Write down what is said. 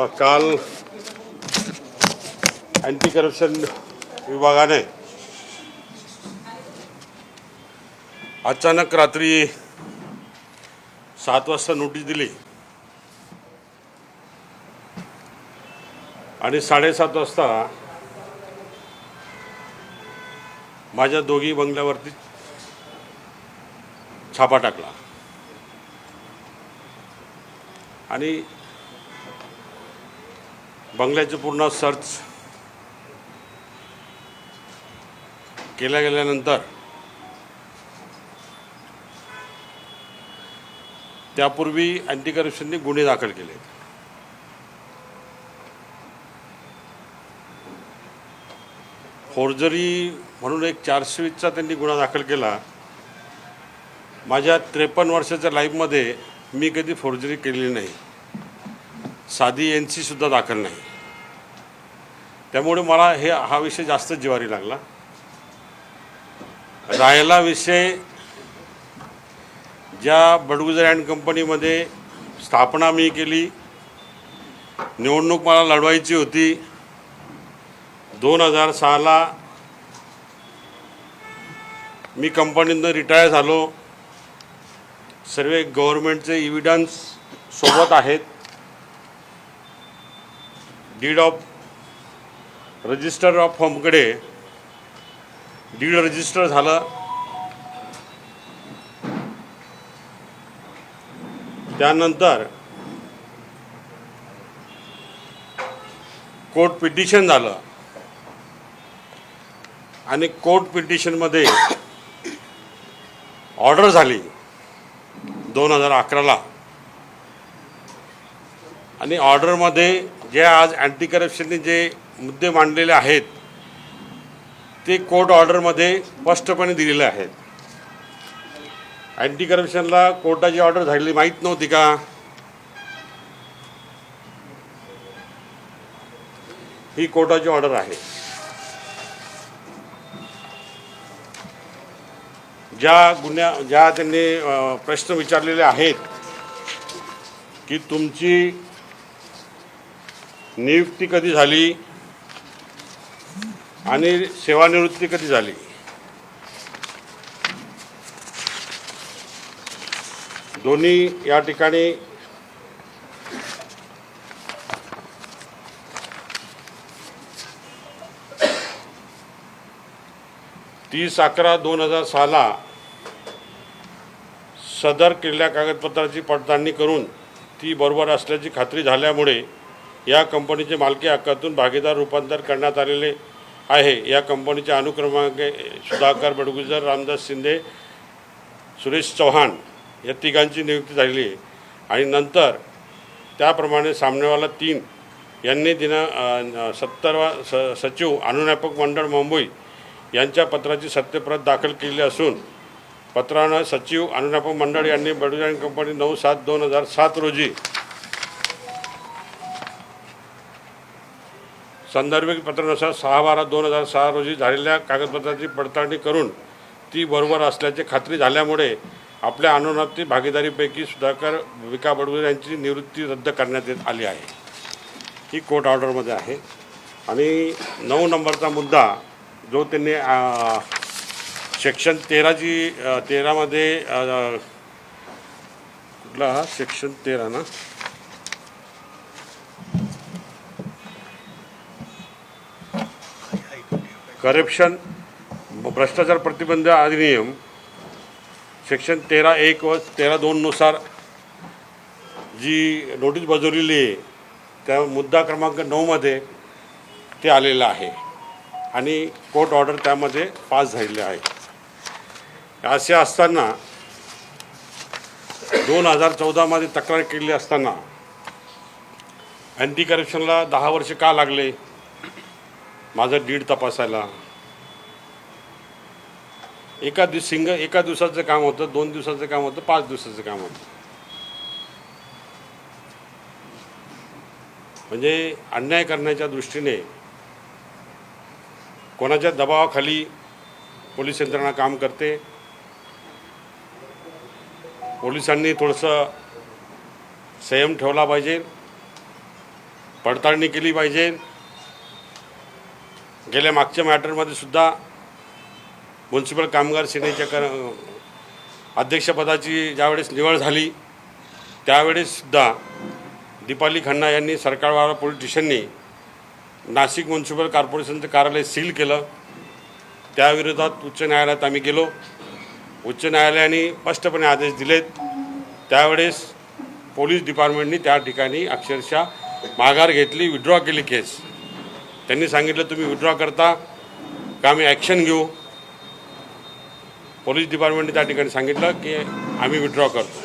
काल anti corruption विभागाने अचानक रात्री 7 वाजता नोटीस दिली आणि 7:30 वाजता माझ्या दोघी बंगल्यावरती छापा टाकला आणि बंगल्याचे पूर्ण सर्च गेल्यानंतर त्यापूर्वी अँटी करप्शनने गुन्हे दाखल केले. फोर्जरी म्हणून एक 420चा त्यांनी गुन्हा दाखल केला. माझ्या 53 वर्षाच्या लाईफमध्ये मी कधी फोर्जरी केलेली नाही, साधी NC सुद्धा दाखल नाही. त्यामुळे मला हा विषय जास्त जिव्हारी लागला. राहिला विषय ज्या बडगुजर अँड कंपनीमध्ये स्थापना मी केली, निवडणूक मला लढवायची होती. 2006ला मी कंपनीतून रिटायर झालो. सर्व गव्हर्नमेंटचे एव्हिडन्स सोबत आहेत. डीड ऑफ रजिस्टर ऑफ फर्मकडे डीड रजिस्टर झालं. त्यानंतर कोर्ट पिटिशन झालं आणि कोर्ट पिटिशनमध्ये ऑर्डर झाली 2011ला. आणि ऑर्डरमध्ये जे आज अँटी करप्शनने जे मुद्दे मांडलेले आहेत ते कोर्ट ऑर्डरमध्ये स्पष्टपणे दिलेले आहेत. अँटी करप्शनला कोर्टाची ऑर्डर झालेली माहीत नव्हती का? ही कोर्टाची ऑर्डर आहे. ज्या त्यांनी प्रश्न विचारलेले आहेत की तुमची नियुक्ती कधी झाली आणि सेवानिवृत्ती कधी झाली, दोन्ही या ठिकाणी तीस 11/2006ला सदर केलेल्या कागदपत्राची पडताळणी करून ती बरोबर असल्याची खात्री झाल्यामुळे या कंपनीचे मालकी हक्कातून भागीदार रूपांतर करण्यात आलेले आहे. या कंपनीचे अनुक्रमांक सुधाकर बडगुजर, रामदास शिंदे, सुरेश चव्हाण या तिघांची नियुक्ती झालेली आहे. आणि नंतर त्याप्रमाणे सामनेवाला 3 यांनी 70वा सचिव अनुज्ञापक मंडळ मुंबई यांच्या पत्राची सत्यप्रत दाखल केली असून पत्रानं सचिव अनुज्ञापक मंडळ यांनी बडगुजर कंपनी 9/7/2007 रोजी संदर्भित पत्रानुसार 6/12/2006 रोजी झालेल्या कागदपत्राची पडताळणी करून ती बरोबर असल्याची खात्री झाल्यामुळे आपल्या अनुज्ञापित भागीदारीपैकी सुधाकर विका बडगुजर यांची निवृत्ती रद्द करण्यात आली आहे. ही कोर्ट ऑर्डरमध्ये आहे. आणि 9 नंबरचा मुद्दा जो त्यांनी सेक्शन 13मध्ये कुठला हा सेक्शन 13 ना, करप्शन भ्रष्टाचार प्रतिबंध अधिनियम सेक्शन 13(1) व 13(2) नुसार जी नोटीस बजावलेली आहे त्या मुद्दा क्रमांक 9मध्ये ते आलेलं आहे आणि कोर्ट ऑर्डर त्यामध्ये पास झालेले आहे. असे असताना 2014मध्ये तक्रार केली असताना अँटी करप्शनला 10 वर्ष का लागले माझं डीड तपासायला? एका दिवसाचं काम होतं, 2 दिवसाचं काम होतं, 5 दिवसाचं काम होतं. म्हणजे अन्याय करण्याच्या दृष्टीने कोणाच्या दबावाखाली पोलीस यंत्रणा काम करते. पोलिसांनी थोडंसं संयम ठेवला पाहिजे. पडताळणी केली पाहिजे। गेल्या मागच्या मॅटरमध्ये सुद्धा म्युन्सिपल कामगार सेनेच्या अध्यक्षपदाची ज्यावेळेस निवड झाली त्यावेळेस सुद्धा दीपाली खन्ना यांनी सरकारवाला पोलीस स्टेशननी नाशिक म्युन्सिपल कॉर्पोरेशनचं कार्यालय सील केलं। त्याविरोधात उच्च न्यायालयात आम्ही गेलो। उच्च न्यायालयाने स्पष्टपणे आदेश दिलेत। त्यावेळेस पोलीस डिपार्टमेंटनी त्या ठिकाणी अक्षरशः माघार घेतली, विड्रॉ केली केस। त्यांनी सांगितलं तुम्ही विड्रॉ करता का आम्ही ॲक्शन घेऊ। पोलीस डिपार्टमेंटने त्या ठिकाणी सांगितलं की आम्ही विड्रॉ करतो।